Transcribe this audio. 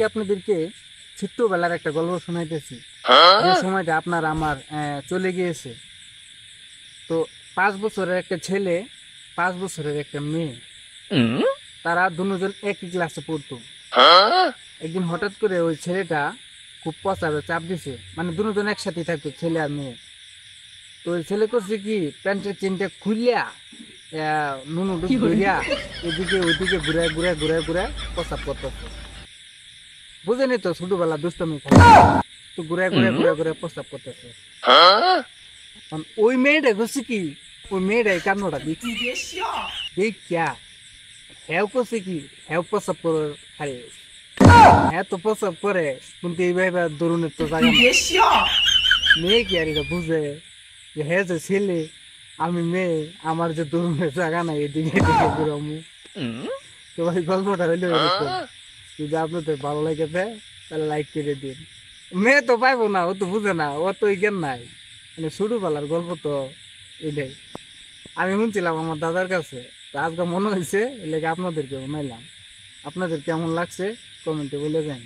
আপনাদেরকে ছোট্টবেলার একটা গল্প শোনাইতেছি। যে সময়টা আপনার আমার চলে গিয়েছে। তো 5 বছরের একটা ছেলে, 5 বছরের একটা মেয়ে, তারা দুজন একই ক্লাসে পড়তো। একদিন হঠাৎ করে ওই ছেলেটা খুব পচাবে চাপ দিছে, মানে দুজন একসাথে থাকতো, ছেলে আর মেয়ে। তো ওই ছেলে করছে কি, প্যান্টের চেনটা খুলিয়া নুনু ডুব ধরিয়া এদিকে ওইদিকে ঘুরে ঘুরে ঘুরে ঘুরে প্রসাব করতেছে। বুঝেনি তো, ছোটবেলা দুষ্টমি খাই, তো ঘুরে ঘুরে ঘুরে ঘুরে প্রস্তাব করতেছে। ওই মেয়েটা করছে কি, ওই মেয়েটা কান্নটা দেখি দেখিয়া হ্যাঁ করছে কি, হ্যাঁ প্রস্তাব করে আরে হ্যাঁ তো প্রস্তাব করে, কিন্তু এইভাবে দরুনের তো জায়গা নাই। মেয়ে কি আর এটা বুঝে যে হ্যাঁ যে ছেলে, আমি মেয়ে, আমার যে দরুনের জায়গা নাই, এদিকে এদিকে ঘুরামু। তো ভাই গল্পটা হইলো এরকম। যদি আপনাদের ভালো লেগেছে তাহলে লাইক করে দিন। মেয়ে তো পাইবো না, ও তো বুঝে না, ও তো জ্ঞান নাই, মানে ছোটবেলার গল্প তো এটাই। আমি শুনছিলাম আমার দাদার কাছে, তো আজকে মনে হয়েছে, এলাকা আপনাদেরকে বানাইলাম। আপনাদের কেমন লাগছে কমেন্টে বলে যান।